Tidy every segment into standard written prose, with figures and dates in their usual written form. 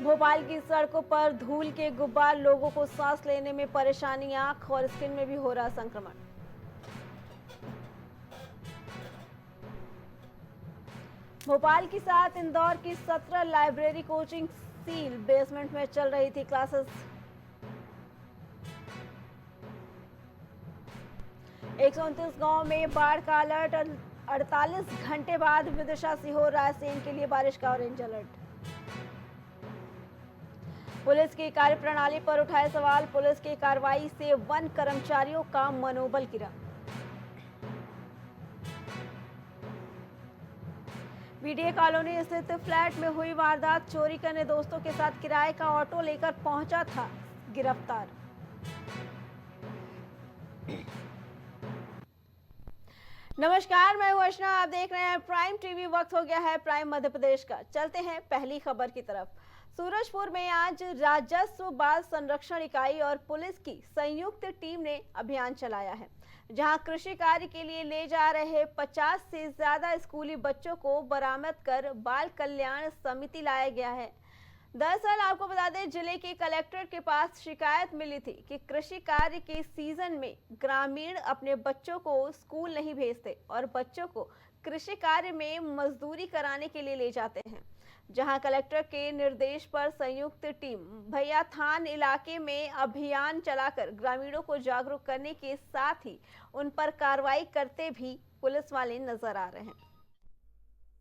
भोपाल की सड़कों पर धूल के गुब्बार, लोगों को सांस लेने में परेशानी, आंख और स्किन में भी हो रहा संक्रमण। भोपाल के साथ इंदौर की 17 लाइब्रेरी कोचिंग सील, बेसमेंट में चल रही थी क्लासेस। 129 गांव में बाढ़ का अलर्ट, 48 घंटे बाद विदिशा, सीहोर, रायसेन के लिए बारिश का ऑरेंज अलर्ट। पुलिस की कार्यप्रणाली पर उठाए सवाल, पुलिस की कार्रवाई से वन कर्मचारियों का मनोबल गिरा। बीडीए कॉलोनी स्थित फ्लैट में हुई वारदात, चोरी करने दोस्तों के साथ किराए का ऑटो लेकर पहुंचा था गिरफ्तार। नमस्कार, मैं हूं अर्चना, आप देख रहे हैं प्राइम टीवी। वक्त हो गया है प्राइम मध्य प्रदेश का। चलते हैं पहली खबर की तरफ। सूरजपुर में आज राजस्व बाल संरक्षण इकाई और पुलिस की संयुक्त टीम ने अभियान चलाया है, जहां कृषि कार्य के लिए ले जा रहे 50 से ज्यादा स्कूली बच्चों को बरामद कर बाल कल्याण समिति लाया गया है। दरअसल आपको बता दें, जिले के कलेक्टर के पास शिकायत मिली थी कि कृषि कार्य के सीजन में ग्रामीण अपने बच्चों को स्कूल नहीं भेजते और बच्चों को कृषि कार्य में मजदूरी कराने के लिए ले जाते हैं। जहां कलेक्टर के निर्देश पर संयुक्त टीम भैयाथान इलाके में अभियान चलाकर ग्रामीणों को जागरूक करने के साथ ही उन पर कार्रवाई करते भी पुलिस वाले नजर आ रहे हैं।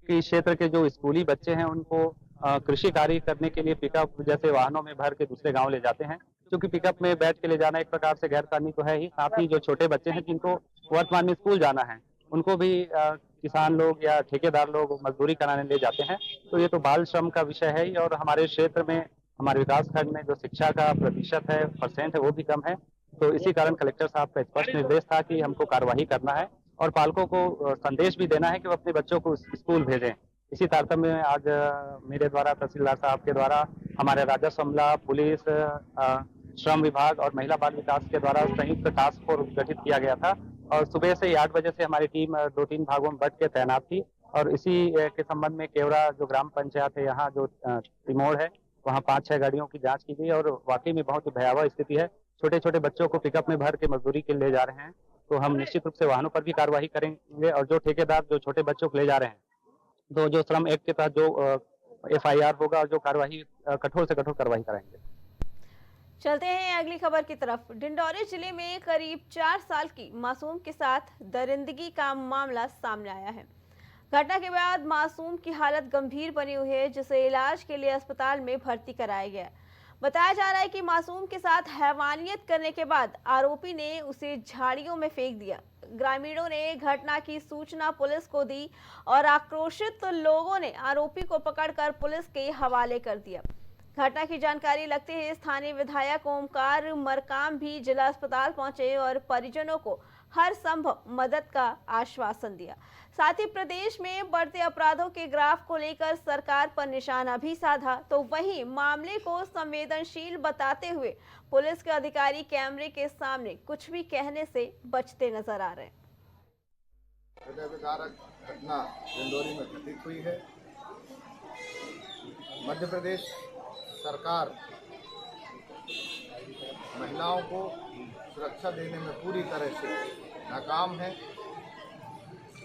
इस क्षेत्र के जो स्कूली बच्चे हैं उनको कृषि कार्य करने के लिए पिकअप जैसे वाहनों में भर के दूसरे गांव ले जाते हैं, क्योंकि पिकअप में बैठ के ले जाना एक प्रकार से गैर कानूनी तो है ही, साथ ही जो छोटे बच्चे हैं जिनको वर्तमान में स्कूल जाना है उनको भी किसान लोग या ठेकेदार लोग मजदूरी कराने ले जाते हैं। तो ये तो बाल श्रम का विषय है ही, और हमारे क्षेत्र में हमारे विकास खंड में जो शिक्षा का प्रतिशत है, परसेंट है, वो भी कम है। तो इसी कारण कलेक्टर साहब का स्पष्ट निर्देश था कि हमको कार्यवाही करना है और पालकों को संदेश भी देना है कि वो अपने बच्चों को स्कूल भेजें। इसी तारतम्य में आज मेरे द्वारा तहसीलदार साहब के द्वारा हमारे राजस्व अमला, पुलिस, श्रम विभाग और महिला बाल विकास के द्वारा संयुक्त टास्क फोर्स गठित किया गया था और सुबह से 8 बजे से हमारी टीम 2-3 भागों में बट के तैनात थी। और इसी के संबंध में केवड़ा जो ग्राम पंचायत है, यहाँ जो तिमोड़ है, वहाँ 5-6 गाड़ियों की जांच की गई और वाकई में बहुत ही भयावह स्थिति है। छोटे छोटे बच्चों को पिकअप में भर के मजदूरी के ले जा रहे हैं। तो हम निश्चित रूप से वाहनों पर भी कार्रवाई करेंगे और जो ठेकेदार जो छोटे बच्चों को ले जा रहे हैं, तो जो श्रम एक्ट के तहत जो FIR होगा और जो कार्रवाई कठोर से कठोर कार्रवाई कराएंगे। चलते हैं अगली खबर की तरफ। डिंडौरी जिले में करीब 4 साल की मासूम के साथ दरिंदगी का मामला सामने आया है। घटना के बाद मासूम की हालत गंभीर बनी हुई है, जिसे इलाज के लिए अस्पताल में भर्ती कराया गया है। बताया जा रहा है कि मासूम के साथ हैवानियत करने के बाद आरोपी ने उसे झाड़ियों में फेंक दिया। ग्रामीणों ने घटना की सूचना पुलिस को दी और आक्रोशित लोगों ने आरोपी को पकड़कर पुलिस के हवाले कर दिया। घटना की जानकारी लगते ही स्थानीय विधायक ओमकार मरकाम भी जिला अस्पताल पहुंचे और परिजनों को हर संभव मदद का आश्वासन दिया। साथ ही प्रदेश में बढ़ते अपराधों के ग्राफ को लेकर सरकार पर निशाना भी साधा। तो वहीं मामले को संवेदनशील बताते हुए पुलिस के अधिकारी कैमरे के सामने कुछ भी कहने से बचते नजर आ रहे हैं। हृदयविदारक घटना डिंडोरी में घटित हुई है। मध्य प्रदेश सरकार महिलाओं को सुरक्षा देने में पूरी तरह से नाकाम है।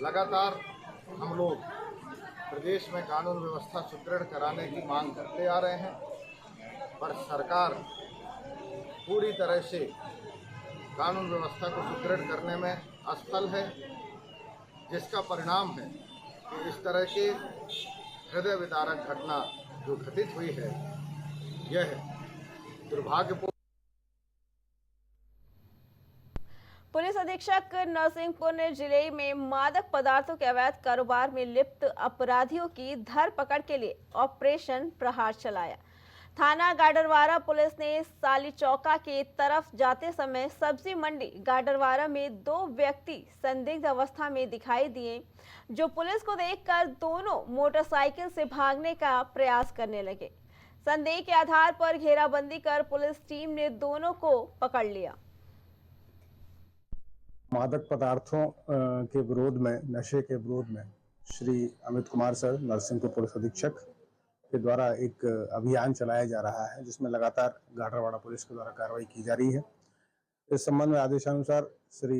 लगातार हम लोग प्रदेश में कानून व्यवस्था सुदृढ़ कराने की मांग करते आ रहे हैं, पर सरकार पूरी तरह से कानून व्यवस्था को सुदृढ़ करने में असफल है, जिसका परिणाम है कि इस तरह के हृदय विदारक घटना जो घटित हुई है, यह दुर्भाग्यपूर्ण। पुलिस अधीक्षक नरसिंहपुर ने जिले में मादक पदार्थों के अवैध कारोबार में लिप्त अपराधियों की धरपकड़ के लिए ऑपरेशन प्रहार चलाया। थाना गाडरवारा पुलिस ने सालीचौका के तरफ जाते समय सब्जी मंडी गाडरवारा में 2 व्यक्ति संदिग्ध अवस्था में दिखाई दिए, जो पुलिस को देखकर दोनों मोटरसाइकिल से भागने का प्रयास करने लगे। संदेह के आधार पर घेराबंदी कर पुलिस टीम ने दोनों को पकड़ लिया। मादक पदार्थों के विरोध में, नशे के विरोध में श्री अमित कुमार सर, नरसिंहपुर पुलिस अधीक्षक, के द्वारा एक अभियान चलाया जा रहा है, जिसमें लगातार गाडरवाड़ा पुलिस के द्वारा कार्रवाई की जा रही है। इस संबंध में आदेशानुसार Shri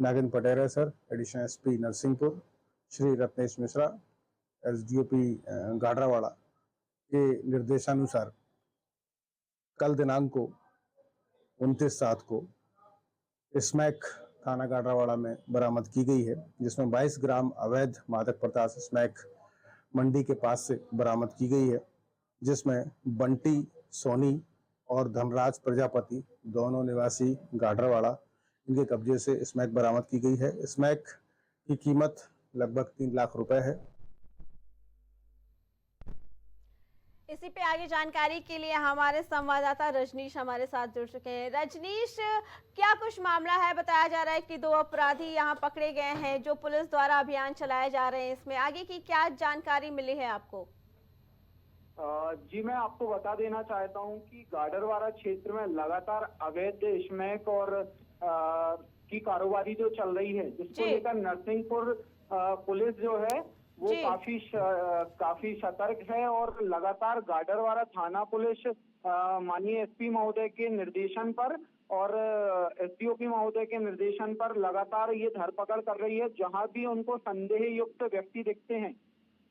Nagendra Patera sir, additional SP Narsinghpur, Shri Ratnesh Mishra, SDOP Gadarwara के निर्देशानुसार कल दिनांक को 29/7 को स्मैक थाना गाडरवाड़ा में बरामद की गई है, जिसमें 22 ग्राम अवैध मादक पदार्थ स्मैक मंडी के पास से बरामद की गई है, जिसमें बंटी सोनी और धनराज प्रजापति दोनों निवासी गाडरवाड़ा, इनके कब्जे से स्मैक बरामद की गई है। स्मैक की कीमत लगभग 3 लाख रुपए है। इसी पे आगे जानकारी के लिए हमारे संवाददाता रजनीश हमारे साथ जुड़ चुके हैं। रजनीश, क्या कुछ मामला है? बताया जा रहा है कि 2 अपराधी यहाँ पकड़े गए हैं जो पुलिस द्वारा अभियान चलाए जा रहे हैं, इसमें आगे की क्या जानकारी मिली है आपको? जी, मैं आपको बता देना चाहता हूं कि गाडरवाड़ा क्षेत्र में लगातार अवैध स्मैक और की कारोबारी जो चल रही है, जिसको लेकर नरसिंहपुर पुलिस जो है वो काफी सतर्क है और लगातार गाडरवाड़ा थाना पुलिस माननीय एसपी महोदय के निर्देशन पर और एसडीओपी महोदय के निर्देशन पर लगातार ये धरपकड़ कर रही है। जहां भी उनको संदेह युक्त व्यक्ति दिखते हैं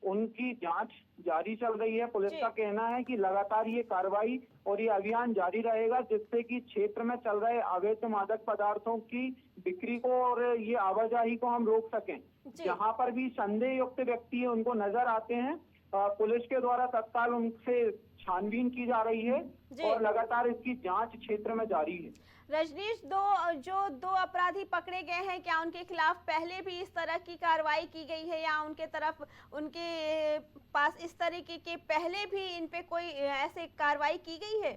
उनकी जांच जारी चल रही है। पुलिस का कहना है कि लगातार ये कार्रवाई और ये अभियान जारी रहेगा, जिससे कि क्षेत्र में चल रहे अवैध मादक पदार्थों की बिक्री को और ये आवाजाही को हम रोक सकें। जहां पर भी संदेह युक्त व्यक्ति उनको नजर आते हैं, पुलिस के द्वारा तत्काल उनसे छानबीन की जा रही है और लगातार इसकी जांच क्षेत्र में जारी है। रजनीश, दो अपराधी पकड़े गए हैं, क्या उनके खिलाफ पहले भी इस तरह की कार्रवाई की गई है या उनके पास इस तरीके के पहले भी इन पे कोई ऐसे कार्रवाई की गई है?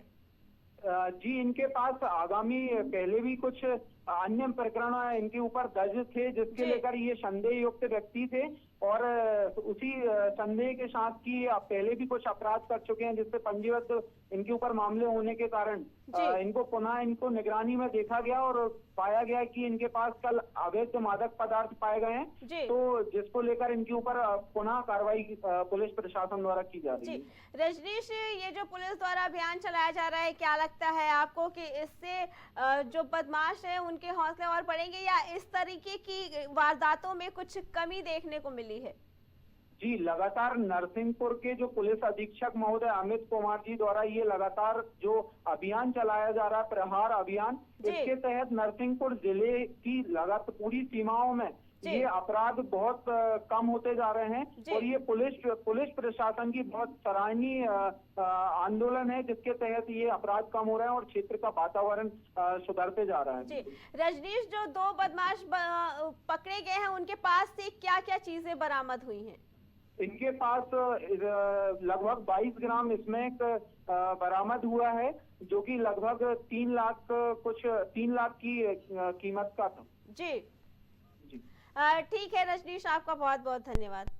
जी, इनके पास आगामी पहले भी कुछ अन्य प्रकरण इनके ऊपर दर्ज थे, जिसके लेकर ये संदेह युक्त व्यक्ति थे और उसी संदेह के साथ की पहले भी कुछ अपराध कर चुके हैं, जिससे पंजीबद्ध इनके ऊपर मामले होने के कारण इनको निगरानी में देखा गया और पाया गया कि इनके पास कल अवैध मादक पदार्थ पाए गए हैं, तो जिसको लेकर इनके ऊपर पुनः कार्रवाई पुलिस प्रशासन द्वारा की जा रही है। रजनीश, ये जो पुलिस द्वारा अभियान चलाया जा रहा है, क्या लगता है आपको कि इससे जो बदमाश है उनके हौसले और बढ़ेंगे या इस तरीके की वारदातों में कुछ कमी देखने को मिली है? जी, लगातार नरसिंहपुर के जो पुलिस अधीक्षक महोदय अमित कुमार जी द्वारा ये लगातार जो अभियान चलाया जा रहा है, प्रहार अभियान, इसके तहत नरसिंहपुर जिले की लगातार पूरी सीमाओं में ये अपराध बहुत कम होते जा रहे हैं और ये पुलिस प्रशासन की बहुत सराहनीय आंदोलन है, जिसके तहत ये अपराध कम हो रहा है और क्षेत्र का वातावरण सुधरते जा रहा है। जी रजनीश, जो 2 बदमाश पकड़े गए हैं उनके पास से क्या क्या चीजें बरामद हुई हैं? इनके पास लगभग 22 ग्राम स्मैक बरामद हुआ है, जो कि लगभग 3 लाख की कीमत का था। जी ठीक है रजनीश, आपका बहुत बहुत धन्यवाद।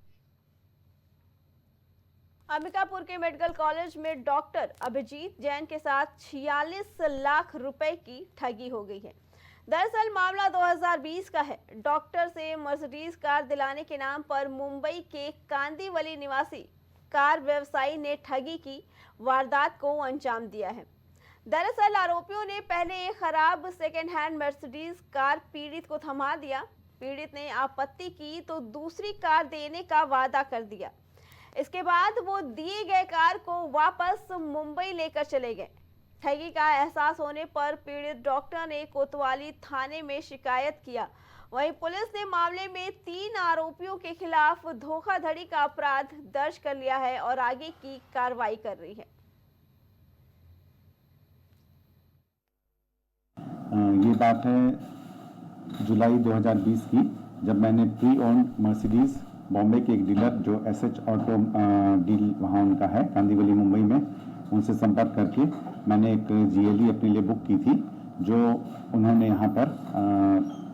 अंबिकापुर के मेडिकल कॉलेज में डॉक्टर अभिजीत जैन के साथ 46 लाख रुपए की ठगी हो गई है। दरअसल मामला 2020 का है। डॉक्टर से मर्सिडीज कार दिलाने के नाम पर मुंबई के कांदीवली निवासी कार व्यवसायी ने ठगी की वारदात को अंजाम दिया है। दरअसल आरोपियों ने पहले एक खराब सेकेंड हैंड मर्सिडीज कार पीड़ित को थमा दिया। पीड़ित ने आपत्ति की तो दूसरी कार देने का वादा कर दिया। इसके बाद वो दिए गए कार को वापस मुंबई लेकर चले गए। ठगी का एहसास होने पर पीड़ित डॉक्टर ने कोतवाली थाने में शिकायत किया। वहीं पुलिस ने मामले में 3 आरोपियों के खिलाफ धोखाधड़ी का अपराध दर्ज कर लिया है और आगे की कार्रवाई कर रही है। ये बात है जुलाई 2020 की, जब मैंने प्री ओन मर्सिडीज बॉम्बे के एक डीलर जो एसएच ऑटो डील वहाँ उनका है कांदीवली मुंबई में, उनसे संपर्क करके मैंने एक जीएलई अपने लिए बुक की थी, जो उन्होंने यहाँ पर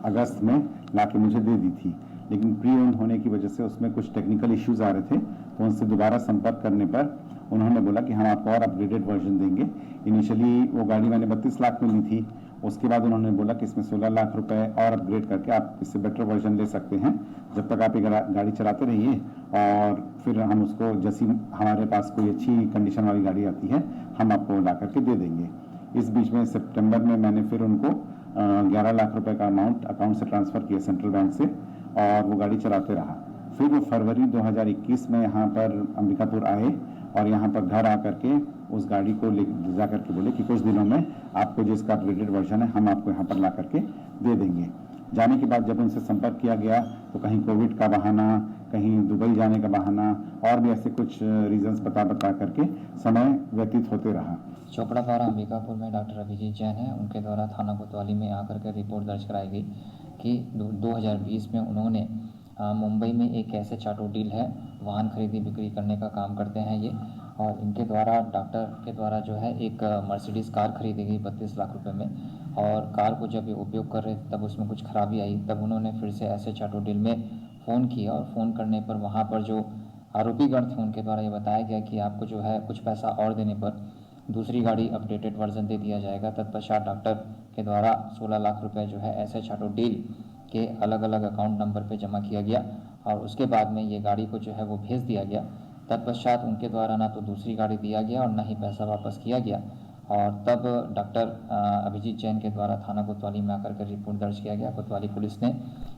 अगस्त में लाके मुझे दे दी थी। लेकिन प्री ओन होने की वजह से उसमें कुछ टेक्निकल इश्यूज आ रहे थे, तो उनसे दोबारा संपर्क करने पर उन्होंने बोला कि हम आपको और अपग्रेडेड वर्जन देंगे। इनिशियली वो गाड़ी मैंने 32 लाख में ली थी उसके बाद उन्होंने बोला कि इसमें 16 लाख रुपए और अपग्रेड करके आप इससे बेटर वर्जन ले सकते हैं, जब तक आप ये गाड़ी चलाते रहिए, और फिर हम उसको जैसी हमारे पास कोई अच्छी कंडीशन वाली गाड़ी आती है हम आपको ला करके दे देंगे। इस बीच में सितंबर में मैंने फिर उनको 11 लाख रुपए का अमाउंट अकाउंट से ट्रांसफ़र किया सेंट्रल बैंक से, और वो गाड़ी चलाते रहा। फिर वो फरवरी 2021 में यहाँ पर अंबिकापुर आए और यहाँ पर घर आकर के उस गाड़ी को ले जा करके बोले कि कुछ दिनों में आपको जो इसका अपग्रेडेड वर्जन है हम आपको यहाँ पर ला करके दे देंगे। जाने के बाद जब उनसे संपर्क किया गया तो कहीं कोविड का बहाना, कहीं दुबई जाने का बहाना, और भी ऐसे कुछ रीजंस बता करके समय व्यतीत होते रहा। चोपड़ा पारा अंबिकापुर में डॉक्टर अभिजीत जैन हैं, उनके द्वारा थाना कोतवाली में आकर के रिपोर्ट दर्ज कराई गई कि 2020 में उन्होंने मुंबई में एक ऐसे चाटो डील है, वाहन खरीदी बिक्री करने का काम करते हैं ये, और इनके द्वारा डॉक्टर के द्वारा जो है एक मर्सिडीज़ कार खरीदी गई 32 लाख रुपए में, और कार को जब ये उपयोग कर रहे थे तब उसमें कुछ खराबी आई, तब उन्होंने फिर से ऐसे चाटो डील में फ़ोन किया, और फ़ोन करने पर वहाँ पर जो आरोपीगण थे उनके द्वारा ये बताया गया कि आपको जो है कुछ पैसा और देने पर दूसरी गाड़ी अपडेटेड वर्जन दे दिया जाएगा। तत्पश्चात डॉक्टर के द्वारा 16 लाख रुपए जो है ऐसे चाटो डील के अलग अलग अकाउंट नंबर पे जमा किया गया, और उसके बाद में ये गाड़ी को जो है वो भेज दिया गया। तत्पश्चात उनके द्वारा ना तो दूसरी गाड़ी दिया गया और ना ही पैसा वापस किया गया, और तब डॉक्टर अभिजीत जैन के द्वारा थाना कोतवाली में आकर के रिपोर्ट दर्ज किया गया। कोतवाली पुलिस ने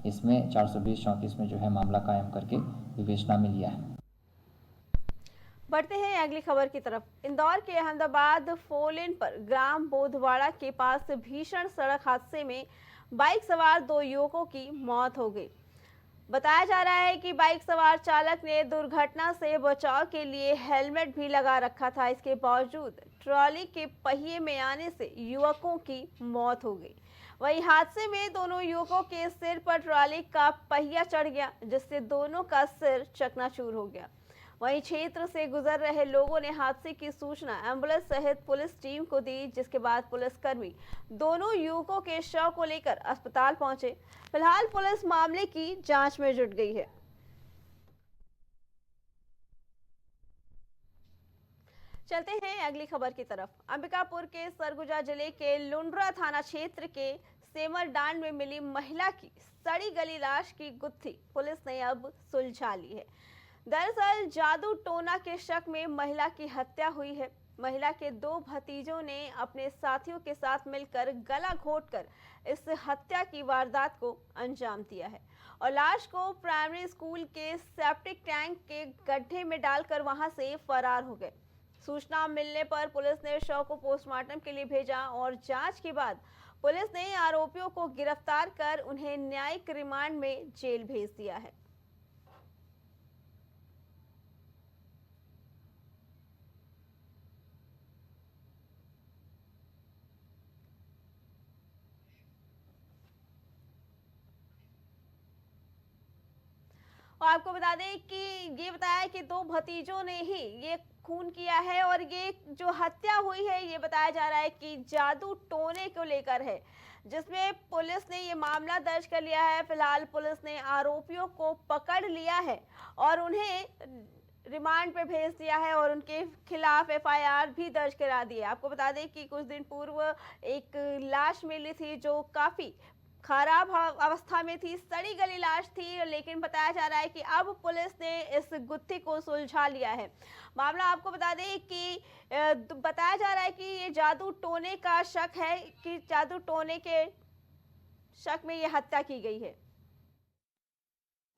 इसमें 420-34 में जो है मामला कायम करके विवेचना में लिया है। बढ़ते हैं अगली खबर की तरफ। इंदौर के अहमदाबाद 4 लेन पर ग्राम बोधवाड़ा के पास भीषण सड़क हादसे में बाइक सवार 2 युवकों की मौत हो गई। बताया जा रहा है कि बाइक सवार चालक ने दुर्घटना से बचाव के लिए हेलमेट भी लगा रखा था, इसके बावजूद ट्रॉली के पहिए में आने से युवकों की मौत हो गई। वहीं हादसे में दोनों युवकों के सिर पर ट्रॉली का पहिया चढ़ गया, जिससे दोनों का सिर चकनाचूर हो गया। वहीं क्षेत्र से गुजर रहे लोगों ने हादसे की सूचना एम्बुलेंस सहित पुलिस टीम को दी, जिसके बाद पुलिसकर्मी दोनों युवकों के शव को लेकर अस्पताल पहुंचे। फिलहाल पुलिस मामले की जांच में जुट गई है। चलते हैं अगली खबर की तरफ। अंबिकापुर के सरगुजा जिले के लुंड्रा थाना क्षेत्र के सेमरडांड में मिली महिला की सड़ी गली लाश की गुत्थी पुलिस ने अब सुलझा ली है। दरअसल जादू टोना के शक में महिला की हत्या हुई है। महिला के 2 भतीजों ने अपने साथियों के साथ मिलकर गला घोंटकर इस हत्या की वारदात को अंजाम दिया है और लाश को प्राइमरी स्कूल के सेप्टिक टैंक के गड्ढे में डालकर वहां से फरार हो गए। सूचना मिलने पर पुलिस ने शव को पोस्टमार्टम के लिए भेजा और जांच के बाद पुलिस ने आरोपियों को गिरफ्तार कर उन्हें न्यायिक रिमांड में जेल भेज दिया है। और आपको बता दें कि ये बताया कि 2 भतीजों ने ही ये खून किया है और ये जो हत्या हुई है ये बताया जा रहा है कि जादू टोने को लेकर है, जिसमें पुलिस ने ये मामला दर्ज कर लिया है। फिलहाल पुलिस ने आरोपियों को पकड़ लिया है और उन्हें रिमांड पे भेज दिया है और उनके खिलाफ एफआईआर भी दर्ज करा दी है। आपको बता दें कि कुछ दिन पूर्व एक लाश मिली थी जो काफी खराब अवस्था में थी, सड़ी गली लाश थी, लेकिन बताया जा रहा है कि अब पुलिस ने इस गुत्थी को सुलझा लिया है। मामला आपको बता दें कि बताया जा रहा है कि ये जादू टोने का शक है कि जादू टोने के शक में ये हत्या की गई है।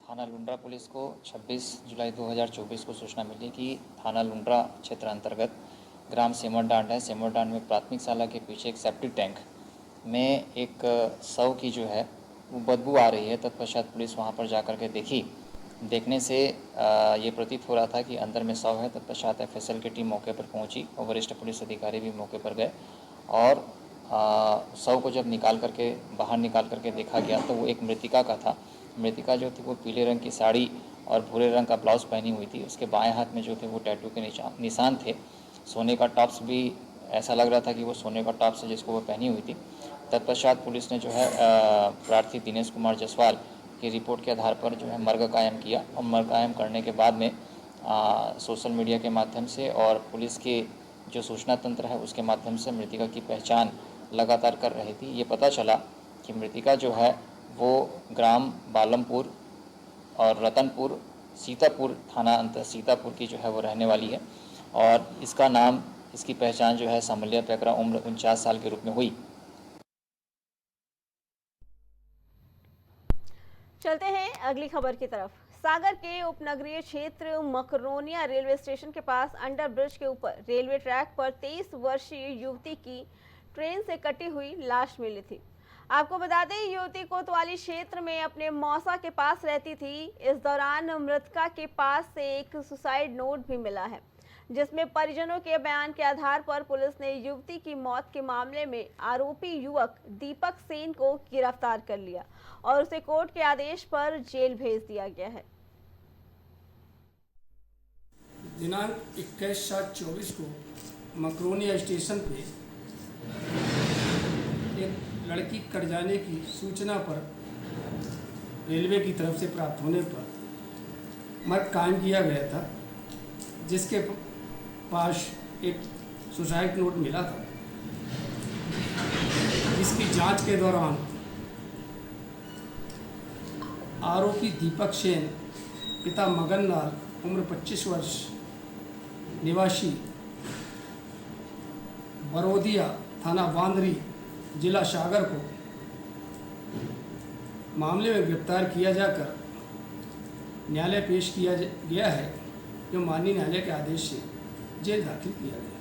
थाना लुंड्रा पुलिस को 26 जुलाई 2024 को सूचना मिली कि थाना लुंड्रा क्षेत्र अंतर्गत ग्राम सेमरडांड है। सेमरडांड में प्राथमिक शाला के पीछे एक सेप्टिक टैंक में एक शव की जो है वो बदबू आ रही है। तत्पश्चात पुलिस वहां पर जाकर के देखने से ये प्रतीत हो रहा था कि अंदर में शव है। तत्पश्चात एफएसएल की टीम मौके पर पहुंची और वरिष्ठ पुलिस अधिकारी भी मौके पर गए और शव को जब बाहर निकाल करके देखा गया तो वो एक मृतिका का था। मृतिका जो थी वो पीले रंग की साड़ी और भूरे रंग का ब्लाउज पहनी हुई थी। उसके बाएं हाथ में जो थे वो टैटू के निशान थे। सोने का टॉप्स भी ऐसा लग रहा था कि वो सोने का टॉप्स है जिसको वो पहनी हुई थी। तत्पश्चात पुलिस ने जो है प्रार्थी दिनेश कुमार जसवाल की रिपोर्ट के आधार पर जो है मर्ग कायम किया और मर्ग कायम करने के बाद में सोशल मीडिया के माध्यम से और पुलिस के जो सूचना तंत्र है उसके माध्यम से मृतिका की पहचान लगातार कर रही थी। ये पता चला कि मृतिका जो है वो ग्राम बालमपुर और रतनपुर सीतापुर थाना अंतर सीतापुर की जो है वो रहने वाली है और इसकी पहचान जो है सामल्या पैकरा उम्र 49 साल के रूप में हुई। चलते हैं अगली खबर की तरफ। सागर के उपनगरीय क्षेत्र मकरोनिया रेलवे स्टेशन के पास अंडर ब्रिज के ऊपर रेलवे ट्रैक पर 23 वर्षीय युवती की ट्रेन से कटी हुई लाश मिली थी। आपको बता दें, युवती कोतवाली क्षेत्र में अपने मौसा के पास रहती थी। इस दौरान मृतका के पास से एक सुसाइड नोट भी मिला है, जिसमें परिजनों के बयान के आधार पर पुलिस ने युवती की मौत के मामले में आरोपी युवक दीपक सेन को गिरफ्तार कर लिया और उसे कोर्ट के आदेश पर जेल भेज दिया गया है। दिनांक 21/7/24 को मकरोनिया स्टेशन पे एक लड़की कट जाने की सूचना पर रेलवे की तरफ से प्राप्त होने पर मर्ग कायम किया गया था, जिसके पास एक सुसाइड नोट मिला था, जिसकी जांच के दौरान आरोपी दीपक सेन पिता मगन लाल उम्र 25 वर्ष निवासी बरोदिया थाना बांदरी जिला सागर को मामले में गिरफ्तार किया जाकर न्यायालय पेश किया गया है, जो माननीय न्यायालय के आदेश से जेल दाखिल किया गया।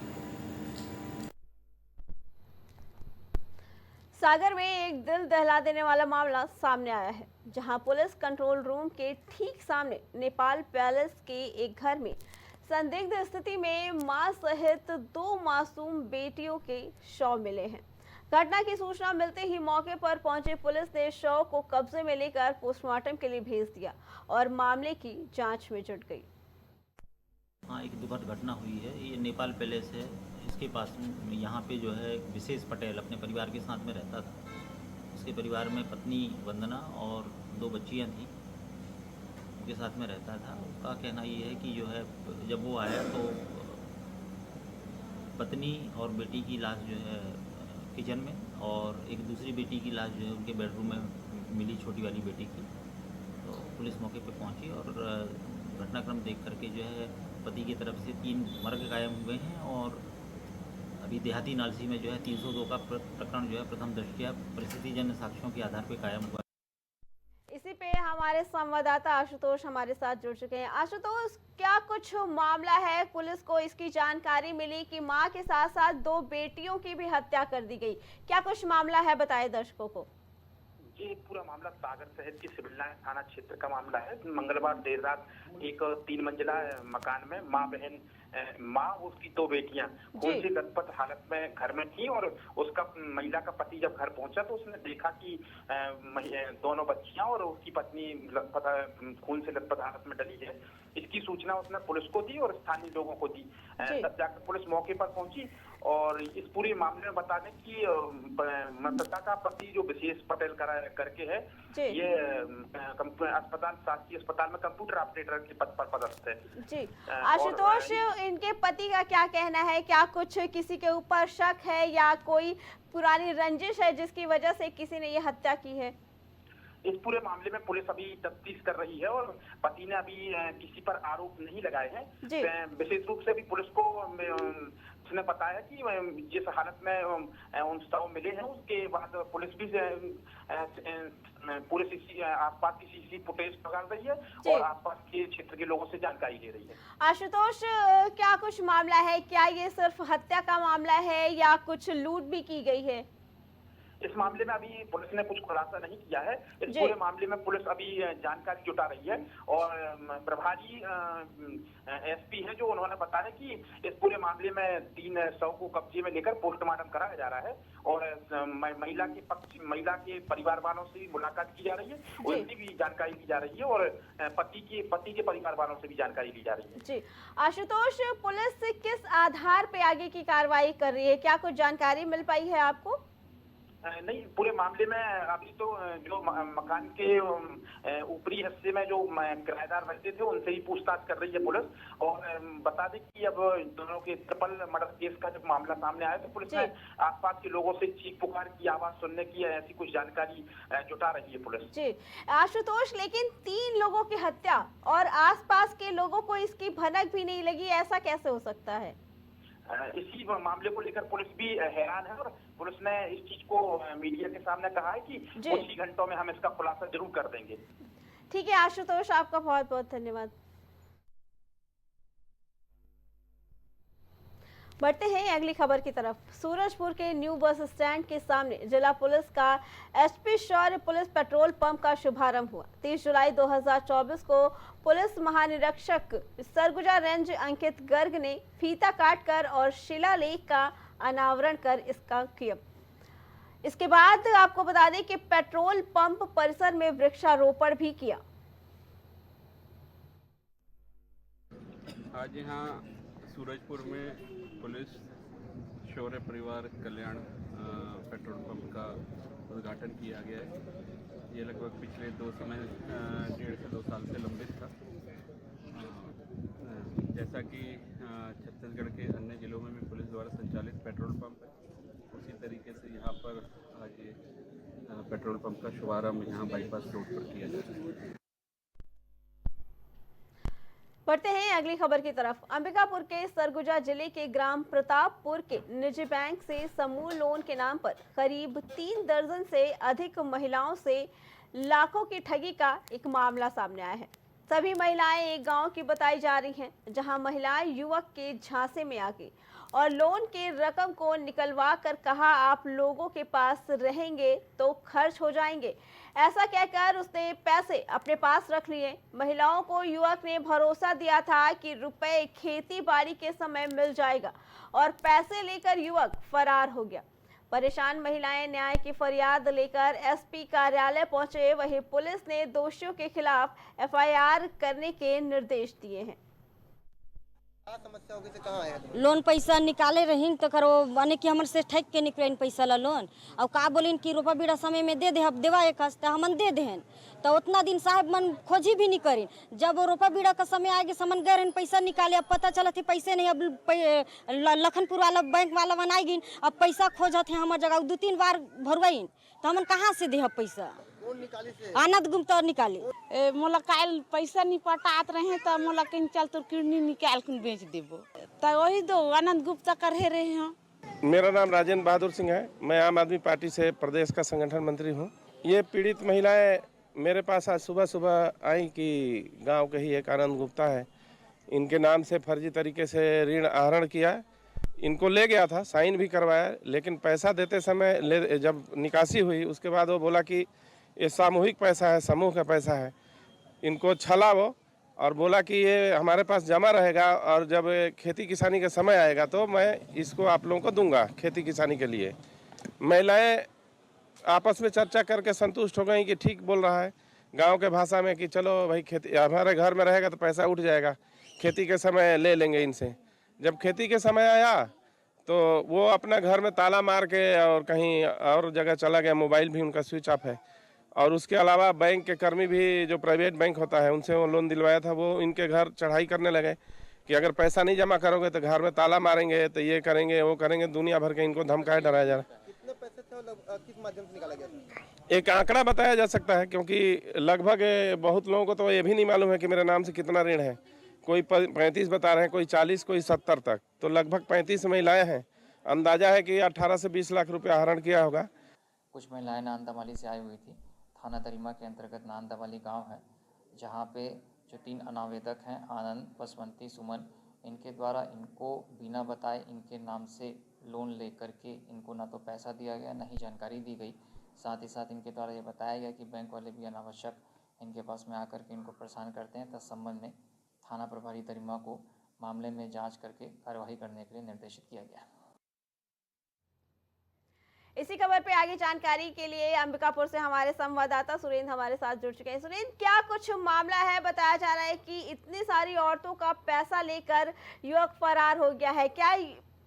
सागर में एक दिल दहला देने वाला मामला सामने आया है, जहां पुलिस कंट्रोल रूम के ठीक सामने नेपाल पैलेस के एक घर में संदिग्ध स्थिति में मां सहित 2 मासूम बेटियों के शव मिले हैं। घटना की सूचना मिलते ही मौके पर पहुंची पुलिस ने शव को कब्जे में लेकर पोस्टमार्टम के लिए भेज दिया और मामले की जांच में जुट गई। हाँ, एक दुखद घटना हुई है। ये नेपाल पैलेस है, इसके पास यहाँ पे जो है विशेष पटेल अपने परिवार के साथ में रहता था। उसके परिवार में पत्नी वंदना और 2 बच्चियाँ थीं, उनके साथ में रहता था। उसका कहना ये है कि जो है जब वो आया तो पत्नी और बेटी की लाश जो है किचन में और एक दूसरी बेटी की लाश जो है उनके बेडरूम में मिली, छोटी वाली बेटी की। तो पुलिस मौके पे पहुंची और घटनाक्रम देख करके जो है पति की तरफ से 3 मर्ग कायम हुए हैं और अभी देहाती नालसी में जो है 302 का प्रकरण जो है प्रथम दृष्टया परिस्थितिजन्य साक्ष्यों के आधार पर कायम हुआ। इसी पे हमारे संवाददाता आशुतोष हमारे साथ जुड़ चुके हैं। आशुतोष, क्या कुछ मामला है? पुलिस को इसकी जानकारी मिली कि मां के साथ साथ 2 बेटियों की भी हत्या कर दी गई। क्या कुछ मामला है, बताएं दर्शकों को। ये पूरा मामला सागर शहर की सिविल लाइन थाना क्षेत्र का मामला है। मंगलवार देर रात एक 3 मंजिला मकान में माँ उसकी 2 बेटियां खून से लथपथ हालत में घर में थी और उसका महिला का पति जब घर पहुंचा तो उसने देखा कि दोनों बच्चियां और उसकी पत्नी खून से लथपथ हालत में डली है। इसकी सूचना उसने पुलिस को दी और स्थानीय लोगों को दी। तब जाकर पुलिस मौके पर पहुंची और इस पूरे मामले में बता दें कि मृतका का पति जो विशेष पटेल करके है, ये अस्पताल शासकीय अस्पताल में कंप्यूटर ऑपरेटर के पद पर पदस्थ है। जी आशुतोष, इनके पति का क्या कहना है? क्या कुछ किसी के ऊपर शक है या कोई पुरानी रंजिश है जिसकी वजह से किसी ने ये हत्या की है? इस पूरे मामले में पुलिस अभी तफ्तीश कर रही है और पति ने अभी किसी पर आरोप नहीं लगाए हैं। विशेष रूप से भी पुलिस को उसने बताया कि जिस हालत में उन शव मिले हैं उसके बाद पुलिस भी आसपास की सीसी फुटेज पकड़ रही है और आसपास के क्षेत्र के लोगों से जानकारी ले रही है। आशुतोष, क्या कुछ मामला है? क्या ये सिर्फ हत्या का मामला है या कुछ लूट भी की गई है? इस मामले में अभी पुलिस ने कुछ खुलासा नहीं किया है। इस पूरे मामले में पुलिस अभी जानकारी जुटा रही है और प्रभारी एसपी है जो उन्होंने बताया कि इस पूरे मामले में 3 शव को कब्जे में लेकर पोस्टमार्टम कराया जा रहा है और महिला के परिवार वालों से मुलाकात की जा रही है, उनकी भी जानकारी ली जा रही है और पति के परिवार वालों से भी जानकारी ली जा रही है। जी आशुतोष, पुलिस किस आधार पे आगे की कार्रवाई कर रही है? क्या कुछ जानकारी मिल पाई है आपको? नहीं, पूरे मामले में अभी तो जो मकान के ऊपरी हिस्से में जो किराएदार रहते थे उनसे ही पूछताछ कर रही है पुलिस। और बता दें कि अब दोनों के ट्रिपल मर्डर केस का जब मामला सामने आया तो पुलिस ने आसपास के लोगों से चीख पुकार की आवाज सुनने की ऐसी कुछ जानकारी जुटा रही है पुलिस। जी आशुतोष, लेकिन 3 लोगों की हत्या और आसपास के लोगों को इसकी भनक भी नहीं लगी, ऐसा कैसे हो सकता है? इसी मामले को लेकर पुलिस भी हैरान है और पुलिस ने इस चीज को मीडिया के सामने कहा है कि कुछ ही घंटों में हम इसका खुलासा जरूर कर देंगे। ठीक है आशुतोष, आपका बहुत बहुत धन्यवाद। बढ़ते हैं अगली खबर की तरफ। सूरजपुर के न्यू बस स्टैंड के सामने जिला पुलिस का एसपी शौर्य पुलिस पेट्रोल पंप का शुभारंभ हुआ। 30 जुलाई 2024 को पुलिस महानिरीक्षक सरगुजा रेंज अंकित गर्ग ने फीता काटकर और शिलालेख का अनावरण कर इसका किया। इसके बाद आपको बता दें कि पेट्रोल पंप परिसर में वृक्षारोपण भी किया। आज यहाँ सूरजपुर में पुलिस शौर्य परिवार कल्याण पेट्रोल पंप का उद्घाटन किया गया है। ये लगभग पिछले 1.5 से 2 साल से लंबित था। जैसा कि छत्तीसगढ़ के अन्य जिलों में भी पुलिस द्वारा संचालित पेट्रोल पंप है, उसी तरीके से यहाँ पर आज ये पेट्रोल पंप का शुभारंभ यहाँ बाईपास रोड पर किया जा रहा है। बढ़ते हैं अगली खबर की तरफ। अंबिकापुर के सरगुजा जिले के ग्राम प्रतापपुर के निजी बैंक से समूह लोन के नाम पर करीब 3 दर्जन से अधिक महिलाओं से लाखों की ठगी का एक मामला सामने आया है। सभी महिलाएं एक गांव की बताई जा रही हैं, जहां महिलाएं युवक के झांसे में आ गई और लोन के रकम को निकलवा कर कहा आप लोगों के पास रहेंगे तो खर्च हो जाएंगे। ऐसा कहकर उसने पैसे अपने पास रख लिए। महिलाओं को युवक ने भरोसा दिया था कि रुपए खेती बाड़ी के समय मिल जाएगा और पैसे लेकर युवक फरार हो गया। परेशान महिलाएं न्याय की फरियाद लेकर एसपी कार्यालय पहुंचे। वहीं पुलिस ने दोषियों के खिलाफ एफआईआर करने के निर्देश दिए हैं। लोन पैसा निकाले रही तो करो माने कि हमन से ठग के निकले पैसा ला लोन और का बोलिन कि रुपया बीड़ा समय में दे अब देवा एक हस्ता हमन दे देहन तो उतना दिन साहब मन खोजी भी नहीं करी। जब रुपया बीड़ा का समय आगे समन गए पैसा निकाले, अब पता चला थे पैसे नहीं। अब लखनपुर वाला बैंक वाला बनाई गिन, अब पैसा खोजत है हमार जगह 2-3 बार भरवाइन तो हमन कहाँ से दे पैसा? आनंद गुप्ता निकाले मोला काल पैसा नहीं पटात रहे तो मोला कहीं चल तो किडनी निकाल कर बेच देबो तो वही दो आनंद गुप्ता कर रहे हैं। मेरा नाम राजेंद्र बहादुर सिंह है। मैं आम आदमी पार्टी से प्रदेश का संगठन मंत्री हूँ। ये पीड़ित महिलाएं मेरे पास आज सुबह आई कि गांव के ही एक आनंद गुप्ता है, इनके नाम से फर्जी तरीके से ऋण आहरण किया। इनको ले गया था, साइन भी करवाया, लेकिन पैसा देते समय जब निकासी हुई उसके बाद वो बोला कि ये सामूहिक पैसा है, समूह का पैसा है। इनको छला वो और बोला कि ये हमारे पास जमा रहेगा और जब खेती किसानी का समय आएगा तो मैं इसको आप लोगों को दूंगा खेती किसानी के लिए। महिलाएं आपस में चर्चा करके संतुष्ट हो गई कि ठीक बोल रहा है, गांव के भाषा में कि चलो भाई खेती हमारे घर में रहेगा तो पैसा उठ जाएगा, खेती के समय ले लेंगे इनसे। जब खेती के समय आया तो वो अपना घर में ताला मार के और कहीं और जगह चला गया। मोबाइल भी उनका स्विच ऑफ है और उसके अलावा बैंक के कर्मी भी जो प्राइवेट बैंक होता है उनसे वो लोन दिलवाया था, वो इनके घर चढ़ाई करने लगे कि अगर पैसा नहीं जमा करोगे तो घर में ताला मारेंगे, तो ये करेंगे वो करेंगे। दुनिया भर के इनको धमकाए डराया जा रहा है। कितने पैसे थे और किस माध्यम से निकाला गया? एक आंकड़ा बताया जा सकता है क्योंकि लगभग बहुत लोगों को तो ये भी नहीं मालूम है कि मेरे नाम से कितना ऋण है। कोई 35 बता रहे हैं, कोई 40, कोई 70 तक, तो लगभग 35 महिलाएं हैं। अंदाजा है कि 18 से 20 लाख रुपया आहरण किया होगा। कुछ महिलाएं नांदावाली से आई हुई थी। थाना तरीमा के अंतर्गत नांदावाली गांव है, जहां पे जो 3 अनावेदक हैं आनंद, बसवंती, सुमन, इनके द्वारा इनको बिना बताए इनके नाम से लोन लेकर के इनको ना तो पैसा दिया गया, ना ही जानकारी दी गई। साथ ही साथ इनके द्वारा ये बताया गया कि बैंक वाले भी अनावश्यक इनके पास में आकर के इनको परेशान करते हैं। तत्संबंध में थाना प्रभारी तरीमा को मामले में जांच करके कार्यवाही करने के लिए निर्देशित किया गया। इसी खबर पे आगे जानकारी के लिए अंबिकापुर से हमारे संवाददाता सुरेंद्र हमारे साथ जुड़ चुके हैं। सुरेंद्र, क्या कुछ मामला है? बताया जा रहा है कि इतनी सारी औरतों का पैसा लेकर युवक फरार हो गया है, क्या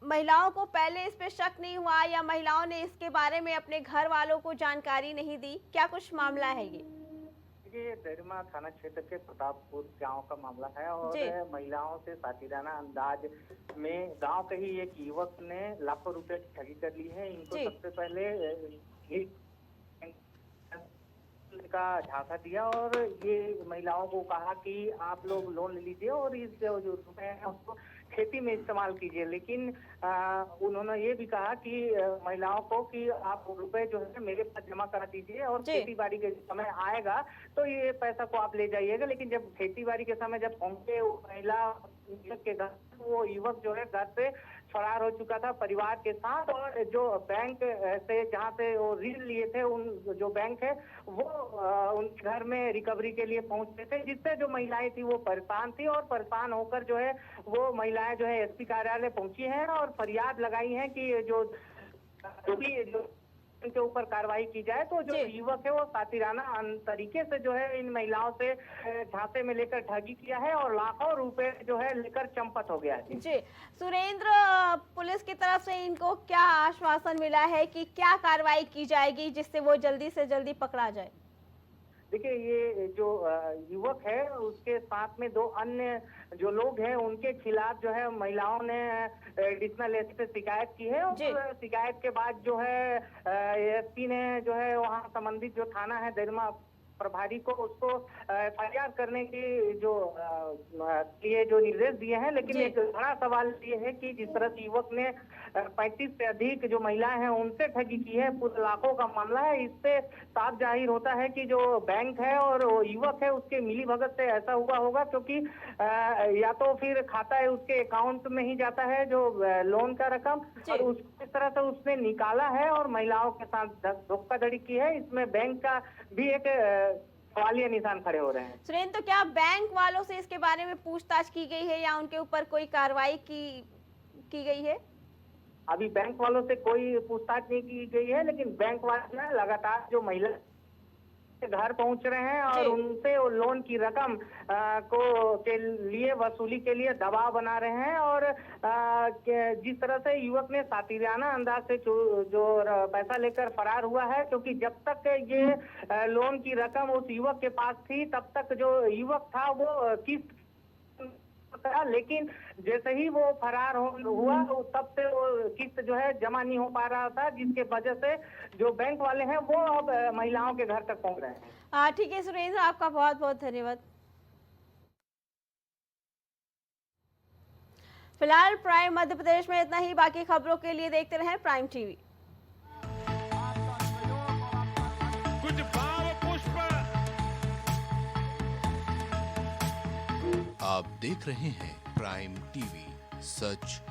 महिलाओं को पहले इस पे शक नहीं हुआ या महिलाओं ने इसके बारे में अपने घर वालों को जानकारी नहीं दी? क्या कुछ मामला है ये दरिमा थाना क्षेत्र के प्रतापपुर गांव का मामला है और महिलाओं से साथीराना अंदाज में गांव के ही एक युवक ने लाखों रुपए की ठगी कर ली है। इनको सबसे पहले का झांसा दिया और ये महिलाओं को कहा कि आप लोग लोन ले लीजिए और इस जो रुपए हैं उसको खेती में इस्तेमाल कीजिए। लेकिन उन्होंने ये भी कहा कि महिलाओं को कि आप रुपए जो है मेरे पास जमा करा दीजिए और खेती बाड़ी के समय आएगा तो ये पैसा को आप ले जाइएगा। लेकिन जब खेती बाड़ी के समय जब पहुंचे महिला के घर, वो युवक जो है घर से फरार हो चुका था परिवार के साथ और जो बैंक से जहाँ से वो ऋण लिए थे उन जो बैंक है वो उनके घर में रिकवरी के लिए पहुंचते थे, जिससे जो महिलाएं थी वो परेशान थी और परेशान होकर जो है वो महिलाएं जो है एसपी कार्यालय पहुंची हैं और फरियाद लगाई है कि जो के ऊपर कार्रवाई की जाए। तो जो युवक है वो साथीराना तरीके से जो है इन महिलाओं से झांसे में लेकर ठगी किया है और लाखों रुपए जो है लेकर चंपत हो गया है। जी सुरेंद्र, पुलिस की तरफ से इनको क्या आश्वासन मिला है कि क्या कार्रवाई की जाएगी जिससे वो जल्दी से जल्दी पकड़ा जाए? देखिए ये जो युवक है उसके साथ में दो अन्य जो लोग हैं उनके खिलाफ जो है महिलाओं ने एडिशनल एसपी से शिकायत की है और शिकायत के बाद जो है एसपी ने जो है वहाँ संबंधित जो थाना है दरिमा प्रभारी को उसको एफआईआर करने की जो लिए जो निर्देश दिए हैं। लेकिन एक बड़ा सवाल ये है कि जिस तरह से युवक ने 35 से अधिक जो महिलाएं हैं उनसे ठगी की है, कुछ लाखों का मामला है, इससे साफ जाहिर होता है कि जो बैंक है और वो युवक है उसके मिली भगत से ऐसा हुआ होगा, क्योंकि या तो फिर खाता है उसके अकाउंट में ही जाता है जो लोन का रकम और इस तरह से उसने निकाला है और महिलाओं के साथ धोखाधड़ी की है। इसमें बैंक का भी एक सवालिया निशान खड़े हो रहे हैं। सुरेंद्र, तो क्या बैंक वालों से इसके बारे में पूछताछ की गई है या उनके ऊपर कोई कार्रवाई की गई है? अभी बैंक वालों से कोई पूछताछ नहीं की गई है, लेकिन बैंक वाले लगातार जो महिला घर पहुंच रहे हैं और उनसे वो लोन की रकम के लिए वसूली के लिए दबाव बना रहे हैं और जिस तरह से युवक ने साथीराना अंदाज से जो पैसा लेकर फरार हुआ है, क्योंकि जब तक ये लोन की रकम उस युवक के पास थी तब तक जो युवक था वो किस्त, लेकिन जैसे ही वो फरार हुआ तब से वो किस्त जो है जमा नहीं हो पा रहा था, जिसके वजह से जो बैंक वाले हैं वो अब महिलाओं के घर तक पहुंच रहे हैं। ठीक है सुरेंद्र, आपका बहुत बहुत धन्यवाद। फिलहाल प्राइम मध्य प्रदेश में इतना ही, बाकी खबरों के लिए देखते रहें प्राइम टीवी। कुछ भाव पुष्प आप देख रहे हैं प्राइम टीवी, सच